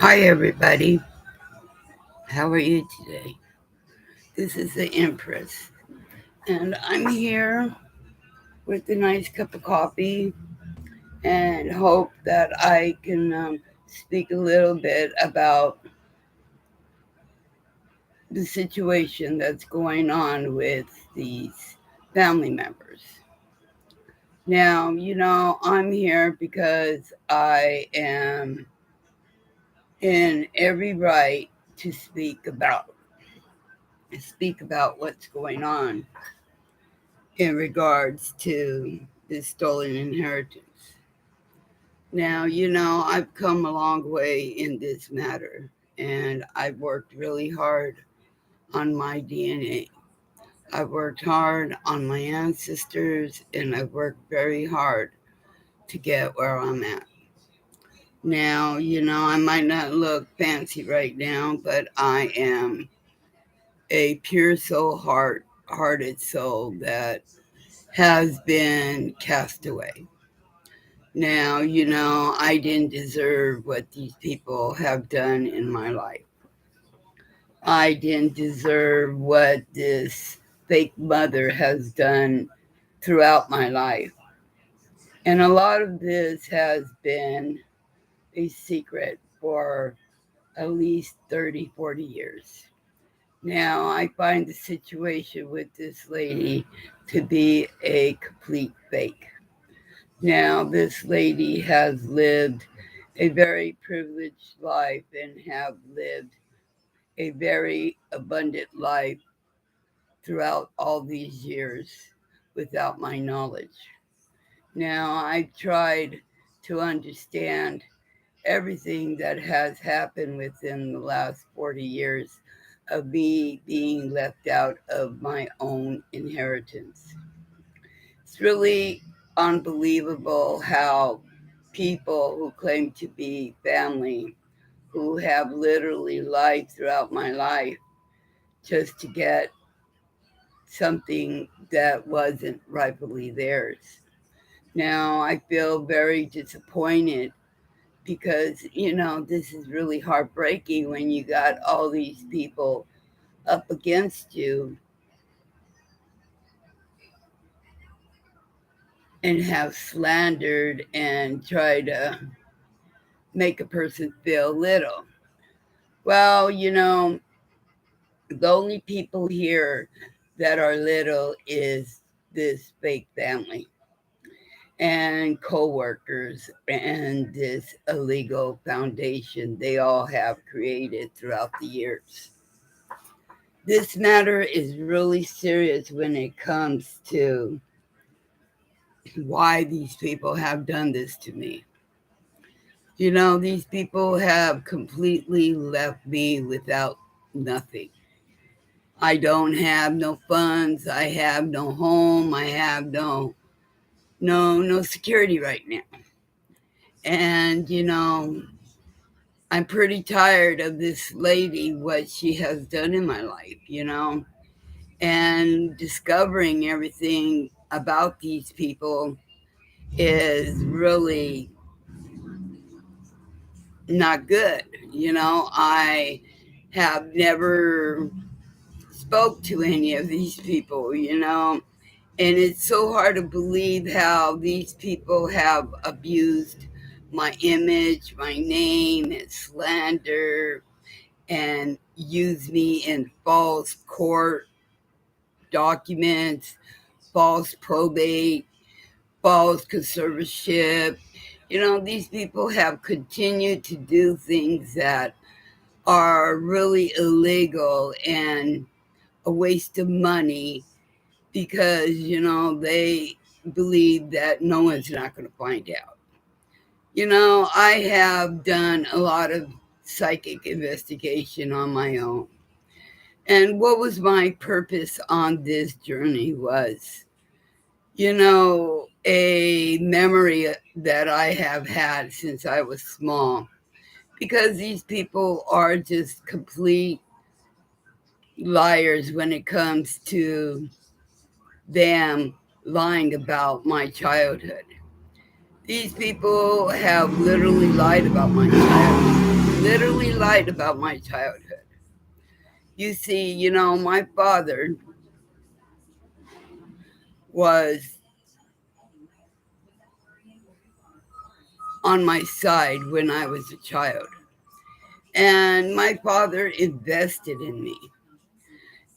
Hi, everybody. How are you today? This is the Empress, and I'm here with a nice cup of coffee and hope that I can speak a little bit about the situation that's going on with these family members. Now, I'm here because I am in every right to speak about what's going on in regards to this stolen inheritance. Now, I've come a long way in this matter, and I've worked really hard on my DNA. I've worked hard on my ancestors, and I've worked very hard to get where I'm at. Now, I might not look fancy right now, but I am a pure soul, hearted soul that has been cast away. Now, I didn't deserve what these people have done in my life. I didn't deserve what this fake mother has done throughout my life. And a lot of this has been a secret for at least 30, 40 years. Now, I find the situation with this lady to be a complete fake. Now, this lady has lived a very privileged life and have lived a very abundant life throughout all these years without my knowledge. Now, I've tried to understand everything that has happened within the last 40 years of me being left out of my own inheritance. It's really unbelievable how people who claim to be family, who have literally lied throughout my life just to get something that wasn't rightfully theirs. Now I feel very disappointed because, this is really heartbreaking when you got all these people up against you and have slandered and tried to make a person feel little. Well, the only people here that are little is this fake family and co-workers and this illegal foundation they all have created throughout the years. This matter is really serious when it comes to why these people have done this to me. These people have completely left me without nothing. I don't have no funds. I have no home. I have no security right now. And I'm pretty tired of this lady, what she has done in my life, and discovering everything about these people is really not good. I have never spoke to any of these people, and it's so hard to believe how these people have abused my image, my name, and slander, and used me in false court documents, false probate, false conservatorship. These people have continued to do things that are really illegal and a waste of money because, they believe that no one's not going to find out. I have done a lot of psychic investigation on my own. And what was my purpose on this journey was, a memory that I have had since I was small. Because these people are just complete liars when it comes to them lying about my childhood. These people have literally lied about my childhood. literally lied about my childhood. You see, my father was on my side when I was a child. And my father invested in me.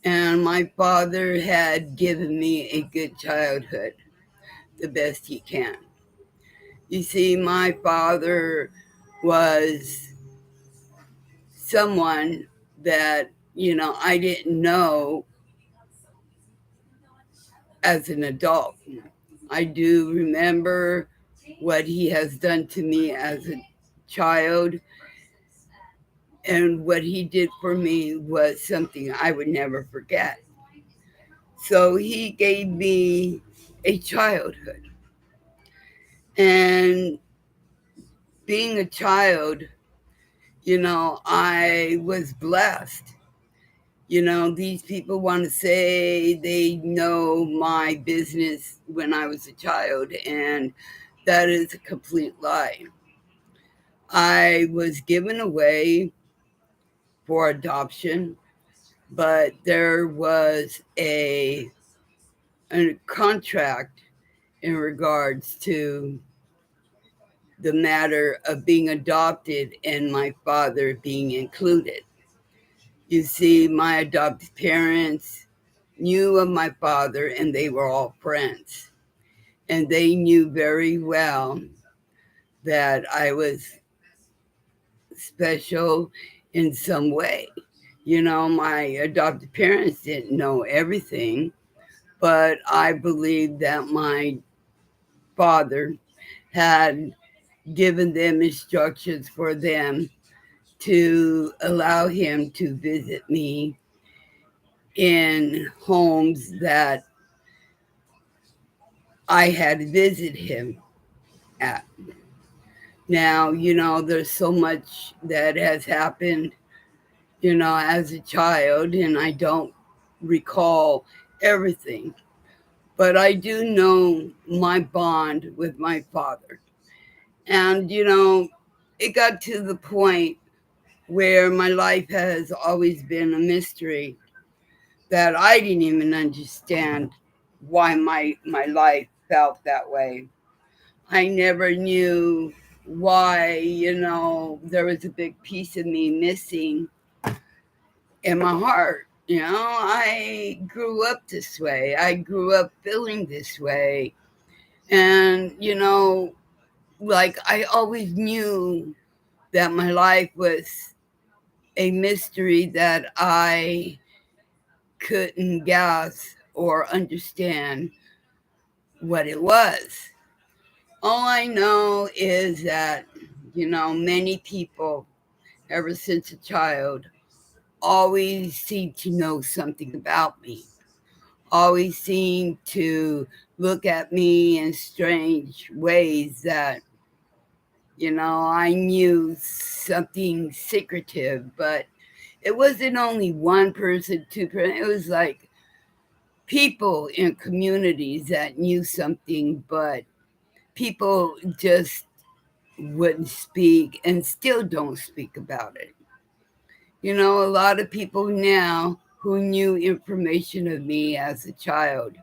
And my father had given me a good childhood, the best he can. You see, my father was someone that, I didn't know as an adult. I do remember what he has done to me as a child, and what he did for me was something I would never forget. So he gave me a childhood. And being a child, I was blessed. These people want to say they know my business when I was a child, and that is a complete lie. I was given away for adoption, but there was a contract in regards to the matter of being adopted and my father being included. You see, my adopted parents knew of my father and they were all friends. And they knew very well that I was special in some way. My adopted parents didn't know everything, but I believe that my father had given them instructions for them to allow him to visit me in homes that I had visited him at. Now, there's so much that has happened, as a child, and I don't recall everything. But I do know my bond with my father. And, it got to the point where my life has always been a mystery that I didn't even understand why my life felt that way. I never knew why, there was a big piece of me missing in my heart. I grew up this way. I grew up feeling this way. And, like I always knew that my life was a mystery that I couldn't guess or understand what it was. All I know is that, many people, ever since a child, always seem to know something about me, always seem to look at me in strange ways that, I knew something secretive, but it wasn't only one person, two person, it was like people in communities that knew something, but people just wouldn't speak and still don't speak about it. A lot of people now who knew information of me as a child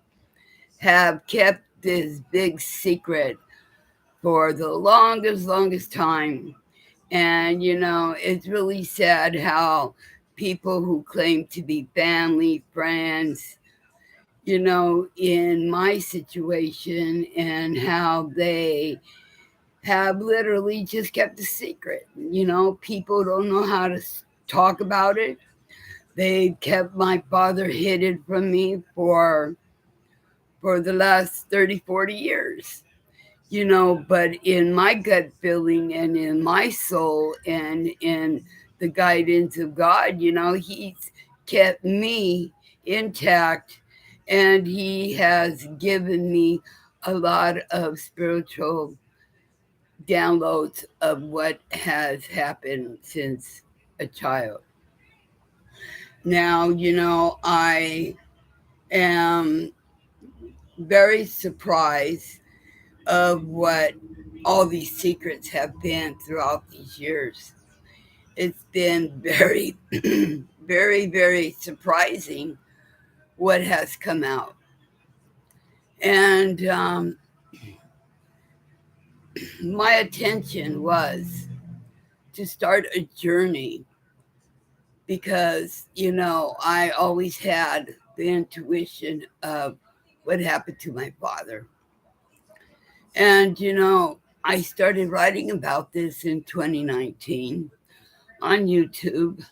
have kept this big secret for the longest time. And, it's really sad how people who claim to be family, friends, in my situation, and how they have literally just kept a secret. People don't know how to talk about it. They kept my father hidden from me for the last 30, 40 years. But in my gut feeling and in my soul and in the guidance of God, he's kept me intact, and he has given me a lot of spiritual downloads of what has happened since a child. Now, I am very surprised of what all these secrets have been throughout these years. it's been very, very, very surprising what has come out. And my attention was to start a journey because, I always had the intuition of what happened to my father. And, I started writing about this in 2019 on YouTube,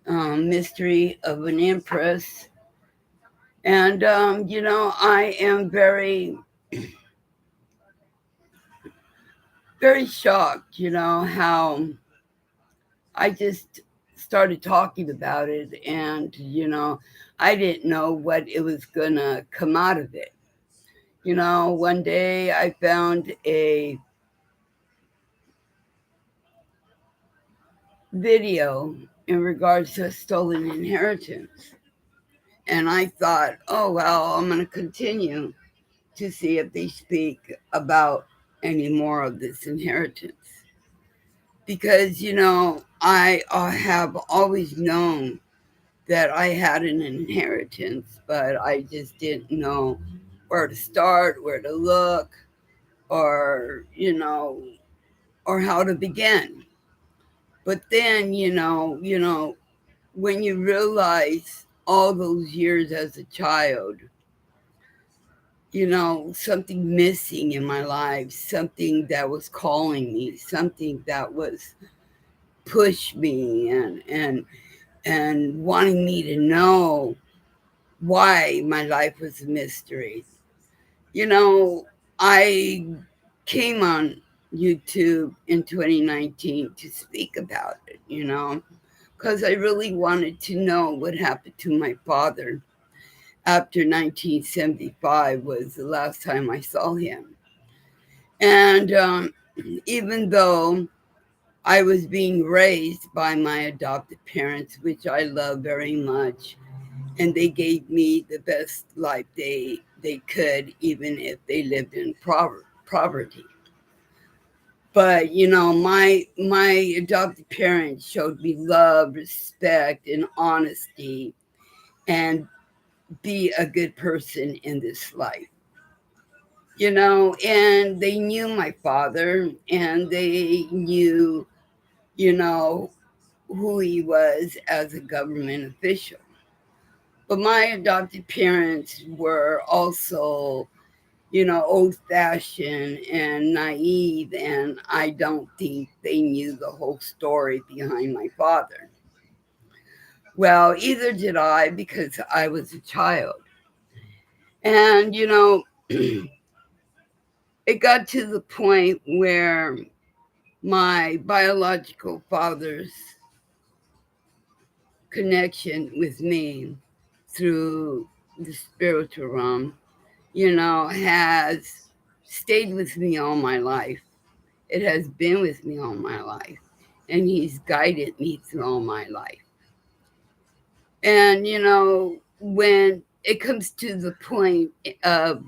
Mystery of an Empress. And, I am very, very shocked, how I just started talking about it. And, I didn't know what it was going to come out of it. One day I found a video in regards to a stolen inheritance. And I thought, oh, well, I'm going to continue to see if they speak about any more of this inheritance. Because, I have always known that I had an inheritance, but I just didn't know where to start, where to look, or, or how to begin. But then, when you realize all those years as a child, something missing in my life, something that was calling me, something that was push me and wanting me to know why my life was a mystery. I came on YouTube in 2019 to speak about it, because I really wanted to know what happened to my father after 1975 was the last time I saw him. And even though I was being raised by my adopted parents, which I love very much, and they gave me the best life they could, even if they lived in poverty. But my adopted parents showed me love, respect, and honesty, and be a good person in this life. And they knew my father, and they knew, you know, who he was as a government official. But my adopted parents were also, old fashioned and naive, and I don't think they knew the whole story behind my father. Well, either did I because I was a child. And, it got to the point where my biological father's connection with me through the spiritual realm, has stayed with me all my life. It has been with me all my life. And he's guided me through all my life. And, when it comes to the point of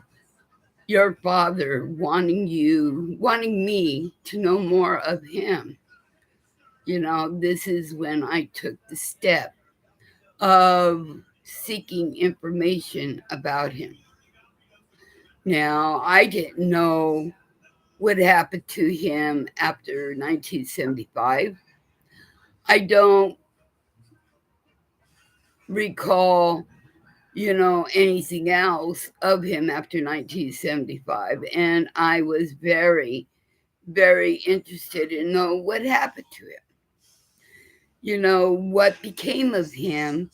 your father wanting me to know more of him, this is when I took the step of seeking information about him. Now, I didn't know what happened to him after 1975. I don't recall, anything else of him after 1975. And I was very, very interested in know what happened to him. What became of him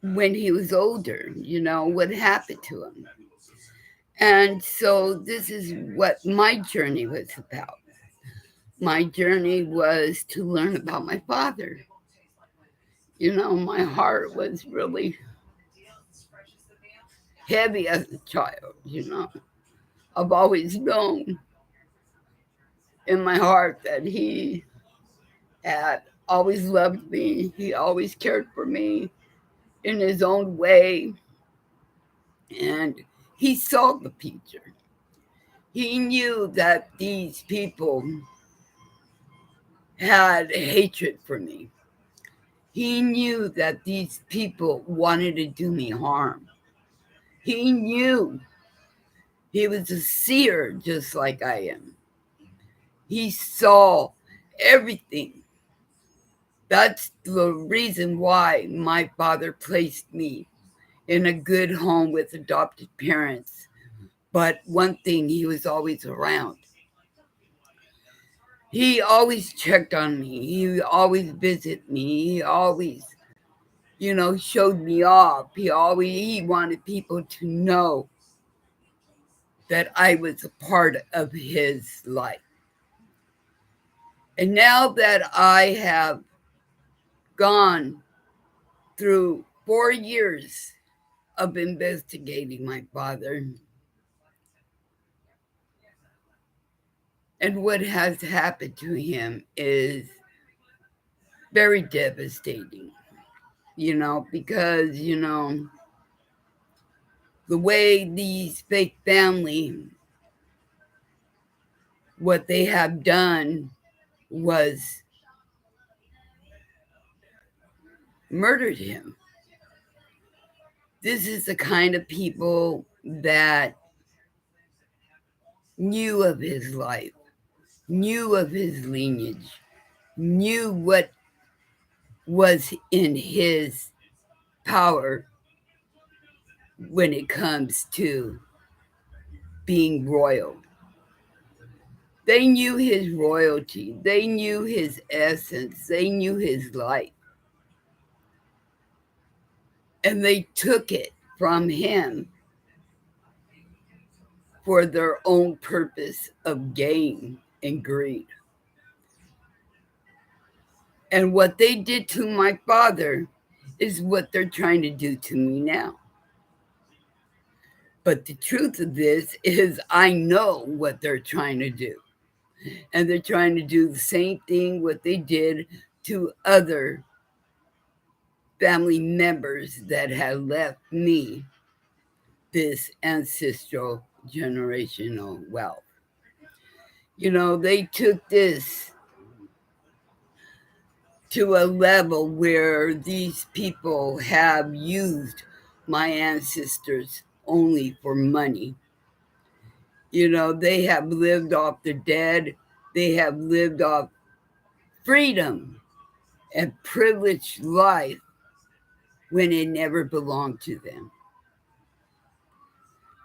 when he was older, what happened to him. And so this is what my journey was about. My journey was to learn about my father. My heart was really heavy as a child. I've always known in my heart that he had always loved me. He always cared for me in his own way. And he saw the future. He knew that these people had hatred for me. He knew that these people wanted to do me harm. He knew. He was a seer just like I am. He saw everything. That's the reason why my father placed me in a good home with adopted parents. But one thing, he was always around. He always checked on me. He always visited me. He always, showed me off. He wanted people to know that I was a part of his life. And now that I have gone through 4 years of investigating my father, and what has happened to him is very devastating, because, the way these fake family, what they have done was murdered him. This is the kind of people that knew of his life, knew of his lineage, knew what was in his power when it comes to being royal. They knew his royalty. They knew his essence. They knew his life. And they took it from him for their own purpose of gain and greed. And what they did to my father is what they're trying to do to me now. But the truth of this is I know what they're trying to do. And they're trying to do the same thing what they did to other family members that had left me this ancestral generational wealth. They took this to a level where these people have used my ancestors only for money. They have lived off the dead. They have lived off freedom and privileged life when it never belonged to them.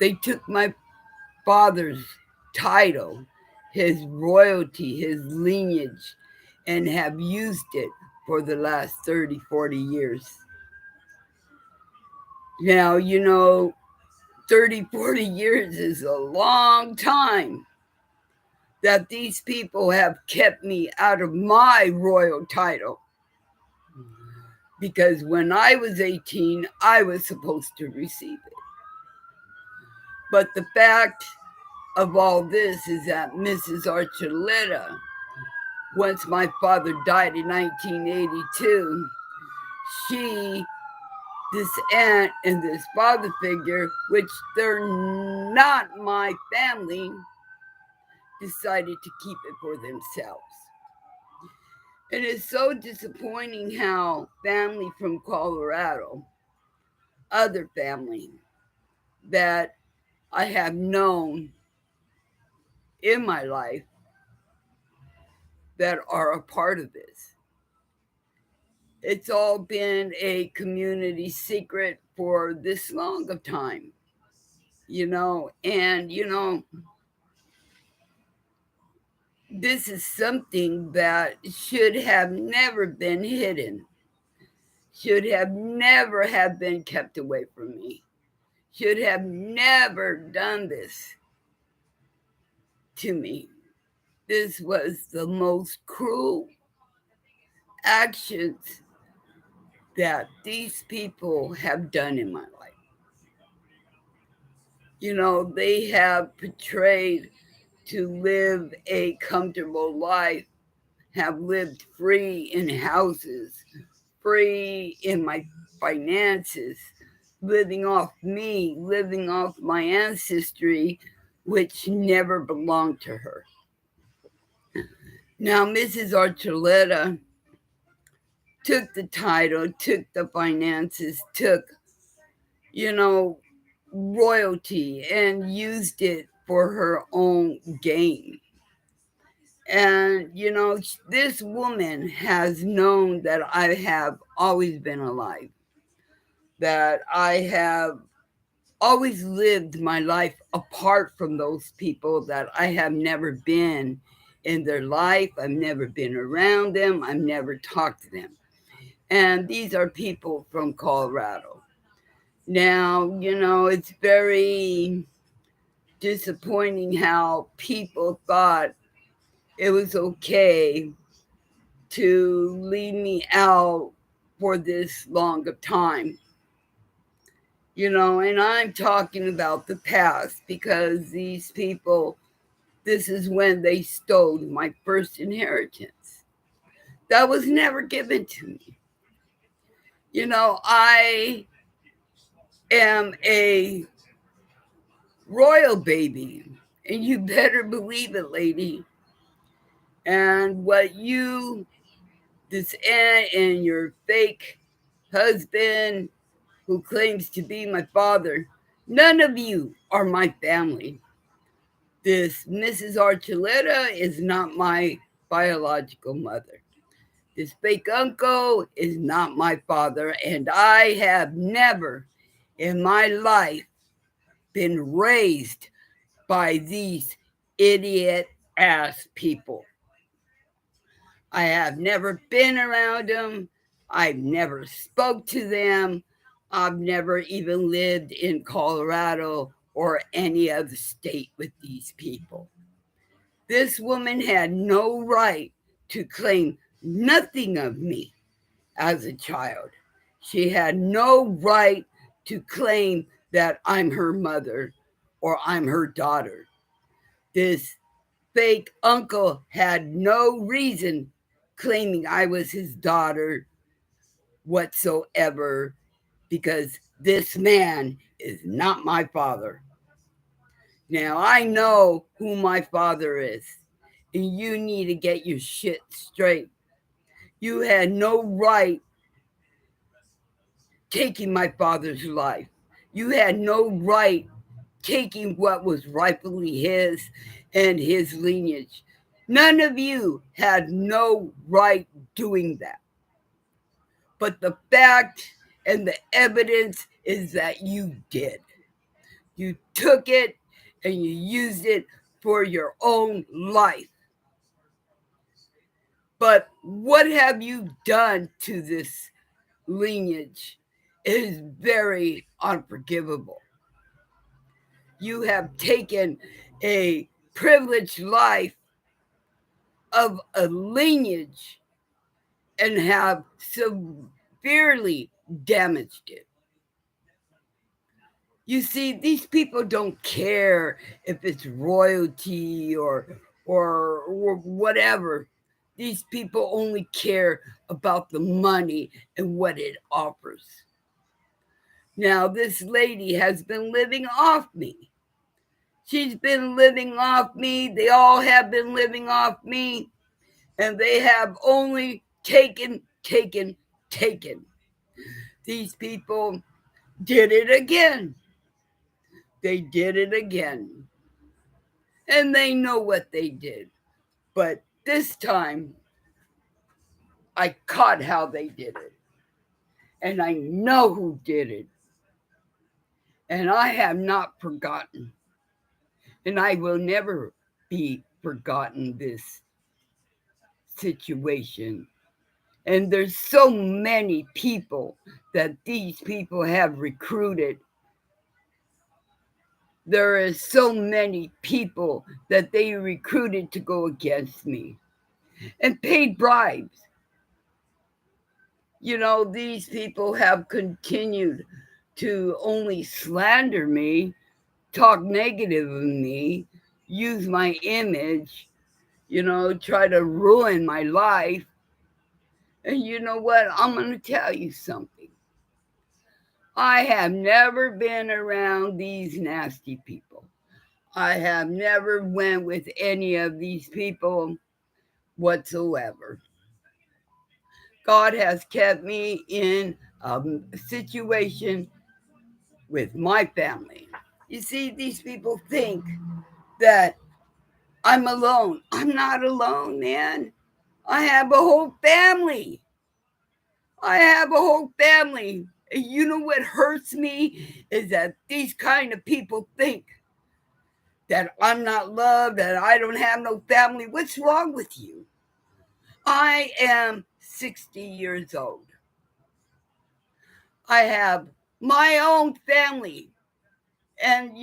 They took my father's title, his royalty, his lineage, and have used it for the last 30, 40 years. Now, 30, 40 years is a long time that these people have kept me out of my royal title. Because when I was 18, I was supposed to receive it. But the fact of all this is that Mrs. Archuleta, once my father died in 1982, this aunt and this father figure, which they're not my family, decided to keep it for themselves. And it's so disappointing how family from Colorado, other family that I have known in my life that are a part of this. It's all been a community secret for this long of time, and this is something that should have never been hidden, should have never have been kept away from me, should have never done this to me. This was the most cruel actions that these people have done in my life. They have portrayed to live a comfortable life, have lived free in houses, free in my finances, living off me, living off my ancestry, which never belonged to her. Now, Mrs. Archuleta took the title, took the finances, took, you know, royalty and used it for her own gain. And, this woman has known that I have always been alive, that I have always lived my life apart from those people, that I have never been in their life. I've never been around them. I've never talked to them. And these are people from Colorado. Now, it's very disappointing how people thought it was okay to leave me out for this long of time. And I'm talking about the past because these people, this is when they stole my first inheritance. That was never given to me. I am a royal baby, and you better believe it, lady. And what this aunt and your fake husband who claims to be my father, none of you are my family. This Mrs. Archuleta is not my biological mother. This fake uncle is not my father, and I have never in my life been raised by these idiot ass people. I have never been around them. I've never spoke to them. I've never even lived in Colorado or any other state with these people. This woman had no right to claim nothing of me as a child. She had no right to claim that I'm her mother or I'm her daughter. This fake uncle had no reason claiming I was his daughter whatsoever because this man is not my father. Now, I know who my father is, and you need to get your shit straight. You had no right taking my father's life. You had no right taking what was rightfully his and his lineage. None of you had no right doing that. But the fact and the evidence is that you did. You took it and you used it for your own life. But what have you done to this lineage? It is very unforgivable. You have taken a privileged life of a lineage and have severely damaged it. You see, these people don't care if it's royalty or whatever. These people only care about the money and what it offers. Now, this lady has been living off me. She's been living off me. They all have been living off me. And they have only taken. These people did it again. They did it again. And they know what they did. But this time, I caught how they did it. And I know who did it. And I have not forgotten. And I will never be forgotten this situation. And there's so many people that these people have recruited. There are so many people that they recruited to go against me and paid bribes. These people have continued to only slander me, talk negative of me, use my image, try to ruin my life. And you know what? I'm going to tell you something. I have never been around these nasty people. I have never went with any of these people whatsoever. God has kept me in a situation with my family. You see, these people think that I'm alone. I'm not alone, man. I have a whole family. I have a whole family. And you know what hurts me is that these kind of people think that I'm not loved, that I don't have no family. What's wrong with you? I am 60 years old. I have my own family. And,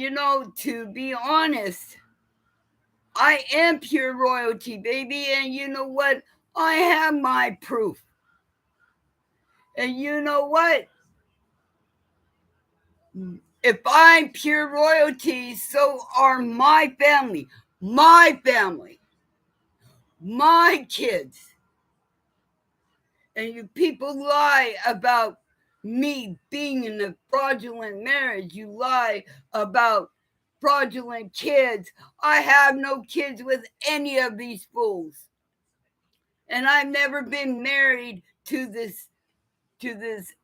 to be honest, I am pure royalty, baby. And you know what? I have my proof. And you know what? If I'm pure royalty, so are my family, my family, my kids. And you people lie about me being in a fraudulent marriage. You lie about fraudulent kids. I have no kids with any of these fools. And I've never been married to this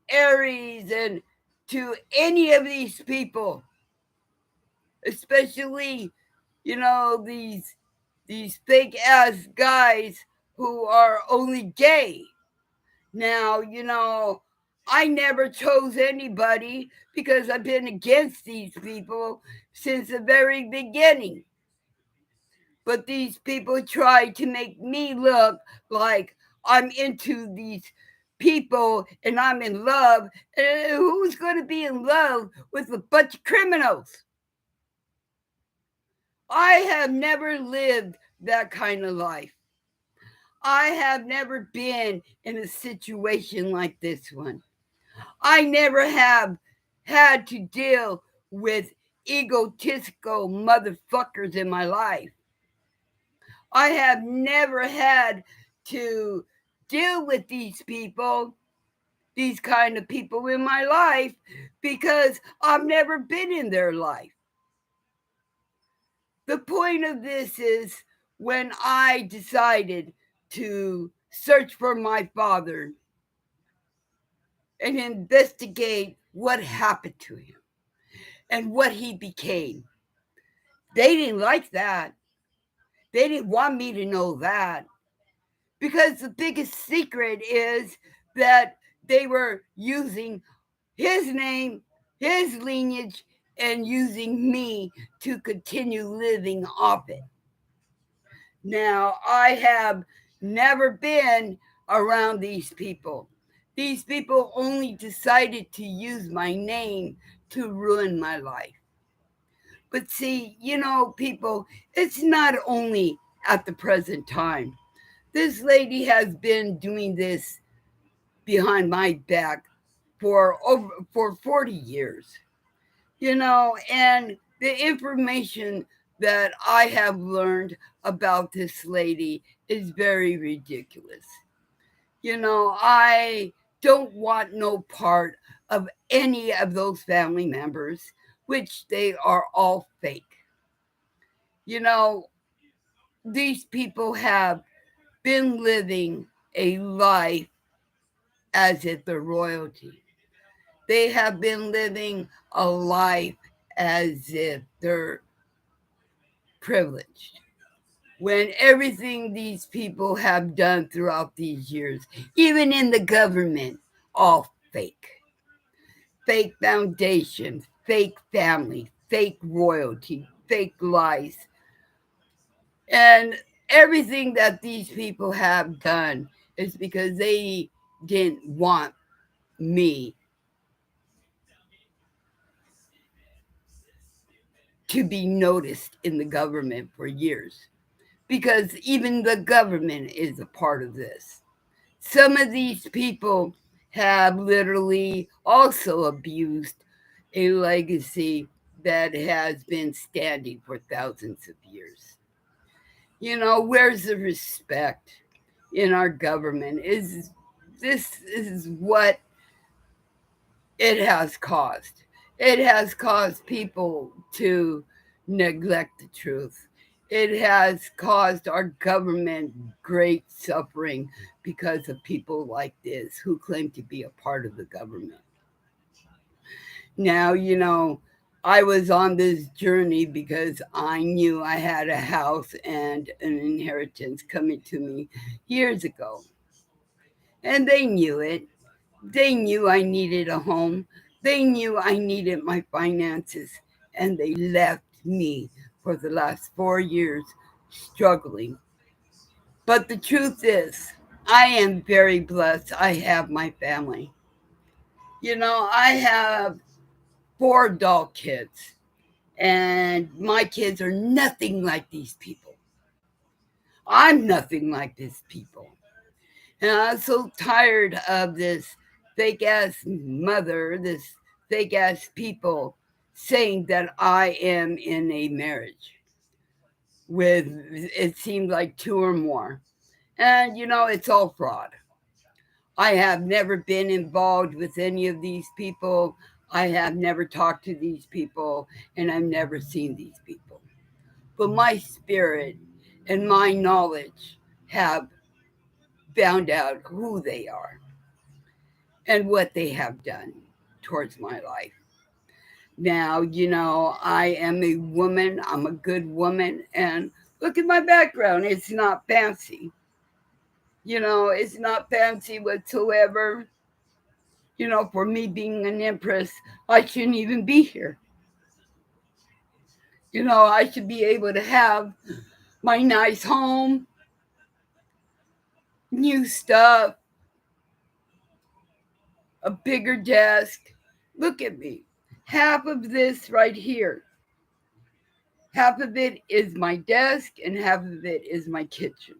Aries and to any of these people, especially these fake ass guys who are only gay. Now, I never chose anybody because I've been against these people since the very beginning. But these people try to make me look like I'm into these people and I'm in love. And who's going to be in love with a bunch of criminals? I have never lived that kind of life. I have never been in a situation like this one. I never have had to deal with egotistical motherfuckers in my life. I have never had to deal with these people, these kind of people in my life, because I've never been in their life. The point of this is when I decided to search for my father and investigate what happened to him and what he became. They didn't like that. They didn't want me to know that because the biggest secret is that they were using his name, his lineage, and using me to continue living off it. Now, I have never been around these people. These people only decided to use my name to ruin my life. But see, people, it's not only at the present time. This lady has been doing this behind my back for 40 years. And the information that I have learned about this lady is very ridiculous. I don't want no part of any of those family members, which they are all fake. You know, these people have been living a life as if they're royalty. They have been living a life as if they're privileged. When everything these people have done throughout these years, even in the government, all fake. Fake foundations, fake family, fake royalty, fake lies. And everything that these people have done is because they didn't want me to be noticed in the government for years. Because even the government is a part of this. Some of these people have literally also abused a legacy that has been standing for thousands of years. Where's the respect in our government? This is what it has caused. It has caused people to neglect the truth. It has caused our government great suffering because of people like this who claim to be a part of the government. Now, I was on this journey because I knew I had a house and an inheritance coming to me years ago. And they knew it. They knew I needed a home. They knew I needed my finances. And they left me for the last 4 years struggling. But the truth is, I am very blessed. I have my family. I have 4 adult kids, and my kids are nothing like these people. I'm nothing like these people. And I'm so tired of this fake ass mother, this fake ass people saying that I am in a marriage with, it seems like 2 or more. And it's all fraud. I have never been involved with any of these people. I have never talked to these people, and I've never seen these people. But my spirit and my knowledge have found out who they are and what they have done towards my life. Now, I am a woman, I'm a good woman, and look at my background. It's not fancy. It's not fancy whatsoever. For me being an empress, I shouldn't even be here. I should be able to have my nice home, new stuff, a bigger desk. Look at me. Half of this right here, half of it is my desk, and half of it is my kitchen.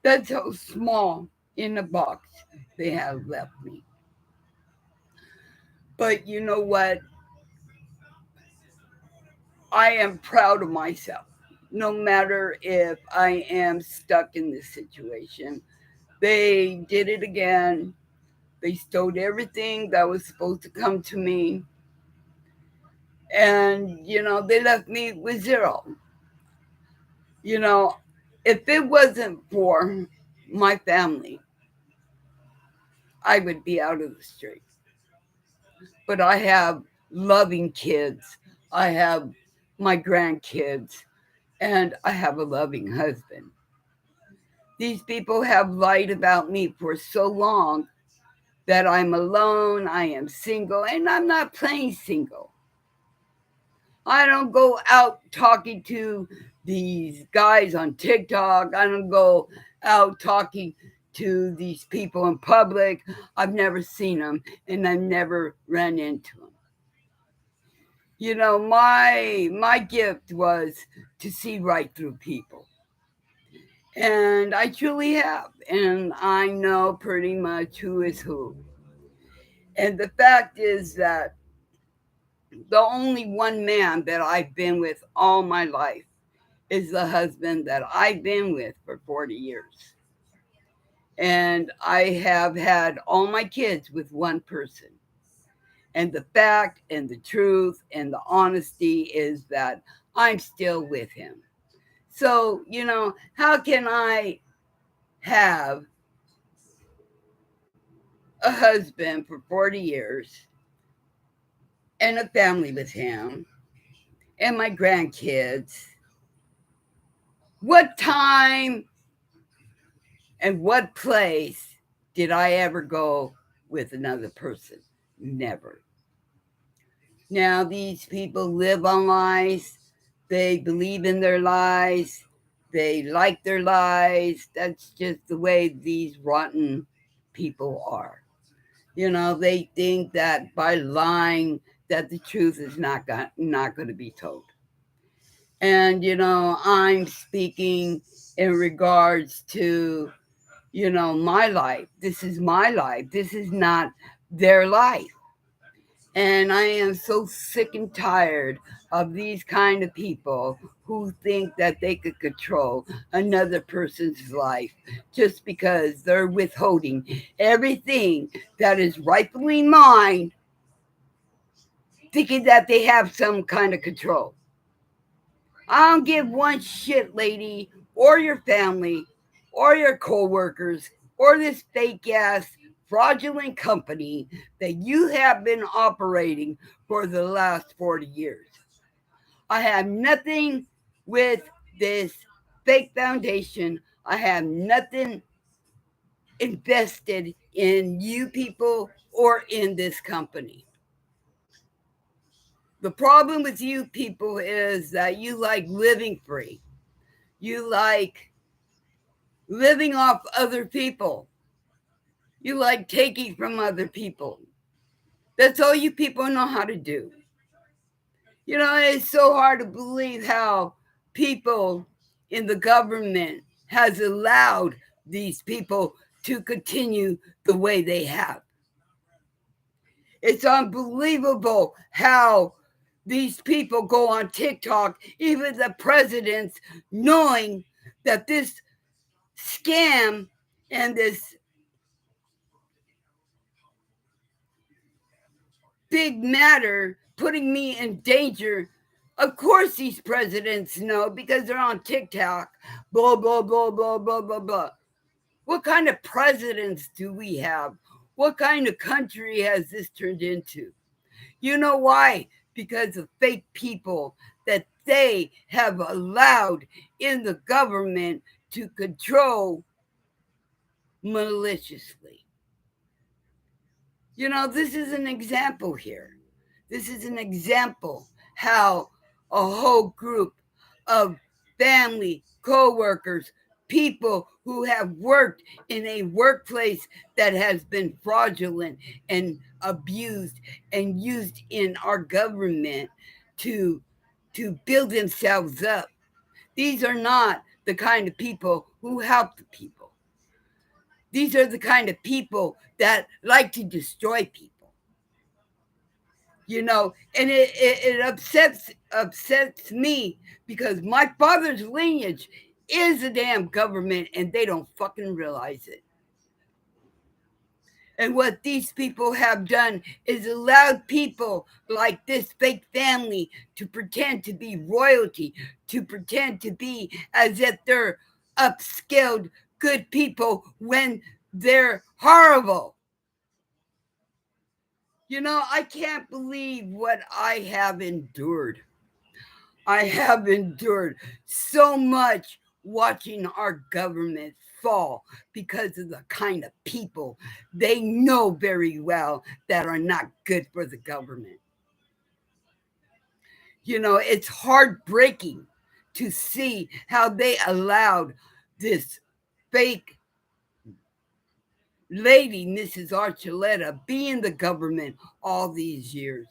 That's how small in a box they have left me. But you know what? I am proud of myself. No matter if I am stuck in this situation, they did it again. They stole everything that was supposed to come to me. And, they left me with zero. You know, if it wasn't for my family, I would be out of the street. But I have loving kids. I have my grandkids, and I have a loving husband. These people have lied about me for so long that I'm alone, I am single, and I'm not playing single. I don't go out talking to these guys on TikTok. I don't go out talking to these people in public. I've never seen them, and I've never ran into them. My gift was to see right through people. And I truly have. And I know pretty much who is who. And the fact is that the only one man that I've been with all my life is the husband that I've been with for 40 years. And I have had all my kids with one person. And the fact and the truth and the honesty is that I'm still with him. So, how can I have a husband for 40 years and a family with him and my grandkids? What time and what place did I ever go with another person? Never. Now, these people live on lies. They believe in their lies. They like their lies. That's just the way these rotten people are. They think that by lying that the truth is not going to be told. And I'm speaking in regards to my life. This is my life. This is not their life. And I am so sick and tired of these kind of people who think that they could control another person's life just because they're withholding everything that is rightfully mine, thinking that they have some kind of control. I don't give one shit, lady, or your family, or your co-workers, or this fake ass fraudulent company that you have been operating for the last 40 years. I have nothing with this fake foundation. I have nothing invested in you people or in this company. The problem with you people is that you like living free. You like living off other people. You like taking from other people. That's all you people know how to do. You know, it's so hard to believe how people in the government has allowed these people to continue the way they have. It's unbelievable how these people go on TikTok, even the presidents, knowing that this scam and this big matter putting me in danger. Of course, these presidents know because they're on TikTok. Blah, blah, blah, blah, blah, blah, blah. What kind of presidents do we have? What kind of country has this turned into? You know why? Because of fake people that they have allowed in the government to control maliciously. You know, this is an example here. This is an example how a whole group of family, co-workers, people who have worked in a workplace that has been fraudulent and abused and used in our government to build themselves up. These are not the kind of people who help the people. These are the kind of people that like to destroy people. You know, and it upsets me because my father's lineage is a damn government and they don't fucking realize it. And what these people have done is allowed people like this fake family to pretend to be royalty, to pretend to be as if they're upscaled good people when they're horrible. You know, I can't believe what I have endured. I have endured so much watching our government fall because of the kind of people they know very well that are not good for the government. You know, it's heartbreaking to see how they allowed this fake lady, Mrs. Archuleta, be in the government all these years.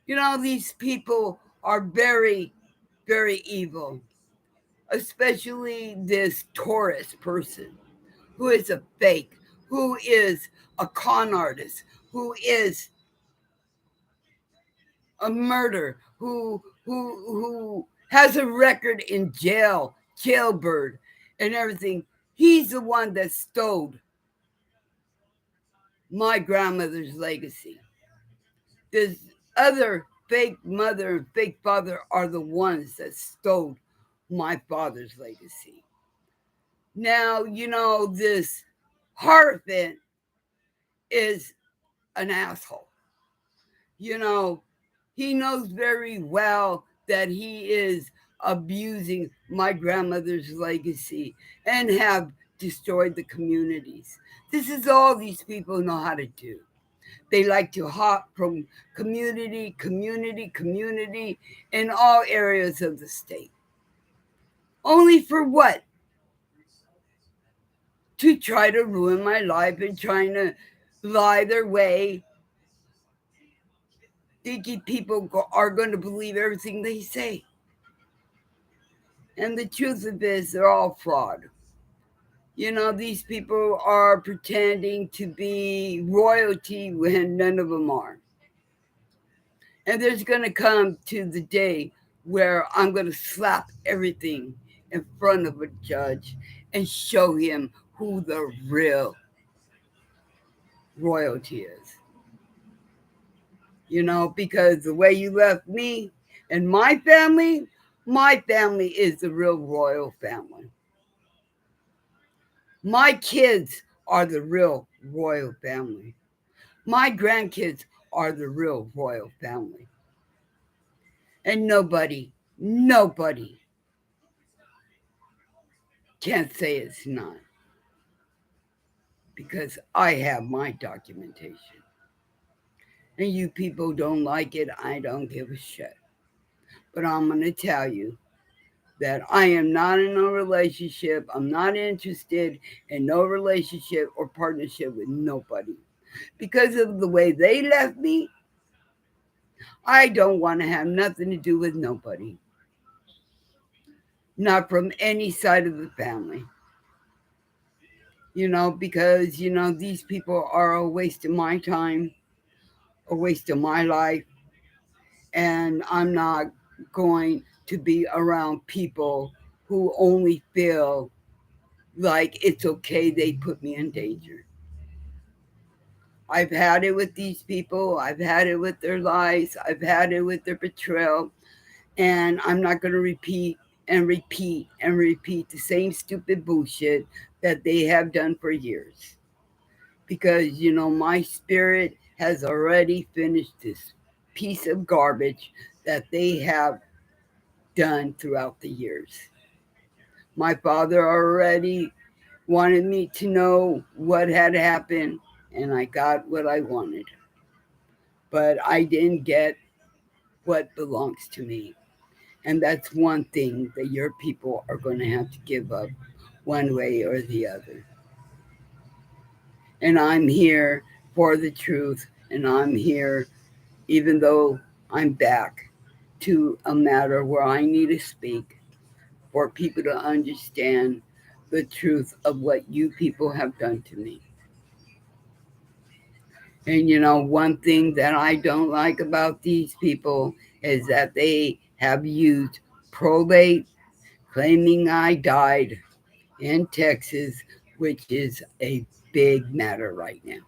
You know, these people are very, very evil, especially this Taurus person who is a fake, who is a con artist, who is a murderer, who has a record in jailbird and everything. He's the one that stole my grandmother's legacy. This other fake mother and fake father are the ones that stole my father's legacy. Now, you know, this Harvin is an asshole. You know, he knows very well that he is abusing my grandmother's legacy and have destroyed the communities. This is all these people know how to do. They like to hop from community in all areas of the state. Only for what? To try to ruin my life and trying to lie their way, thinking people are going to believe everything they say. And the truth of it is, they're all fraud. You know, these people are pretending to be royalty when none of them are. And there's going to come to the day where I'm going to slap everything in front of a judge and show him who the real royalty is. You know, because the way you left me, And my family is the real royal family. My kids are the real royal family. My grandkids are the real royal family. And nobody can say it's not because I have my documentation. And you people don't like it, I don't give a shit. But I'm going to tell you that I am not in a relationship. I'm not interested in no relationship or partnership with nobody. Because of the way they left me, I don't want to have nothing to do with nobody. Not from any side of the family. Because, these people are a waste of my time, a waste of my life, and I'm not going to be around people who only feel like it's okay they put me in danger. I've had it with these people. I've had it with their lies. I've had it with their betrayal. And I'm not going to repeat and repeat and repeat the same stupid bullshit that they have done for years. Because, my spirit has already finished this piece of garbage that they have done throughout the years. My father already wanted me to know what had happened, and I got what I wanted. But I didn't get what belongs to me. And that's one thing that your people are going to have to give up one way or the other. And I'm here for the truth, and I'm here even though I'm back to a matter where I need to speak for people to understand the truth of what you people have done to me. And one thing that I don't like about these people is that they have used probate claiming I died in Texas, which is a big matter right now.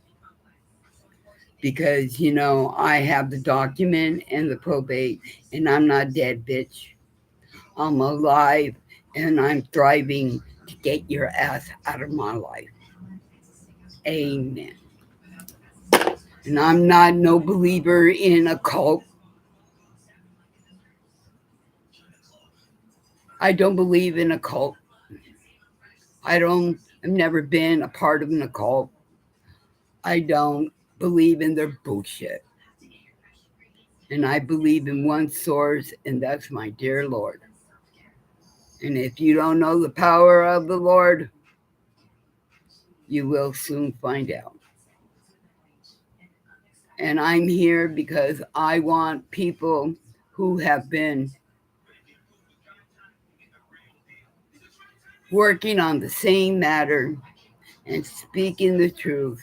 Because, I have the document and the probate, and I'm not dead, bitch. I'm alive and I'm thriving to get your ass out of my life. Amen. And I'm not no believer in a cult. I don't believe in a cult. I've never been a part of an occult. I don't believe in their bullshit. And I believe in one source, and that's my dear Lord. And if you don't know the power of the Lord, you will soon find out. And I'm here because I want people who have been working on the same matter and speaking the truth.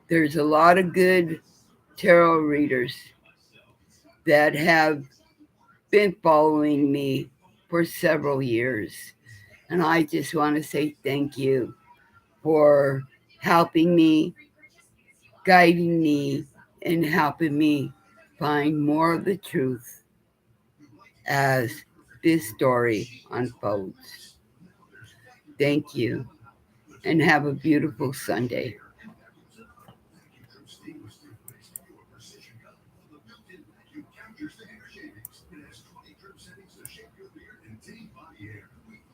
There's a lot of good tarot readers that have been following me for several years. And I just want to say thank you for helping me, guiding me, and helping me find more of the truth as this story unfolds. Thank you, and have a beautiful Sunday.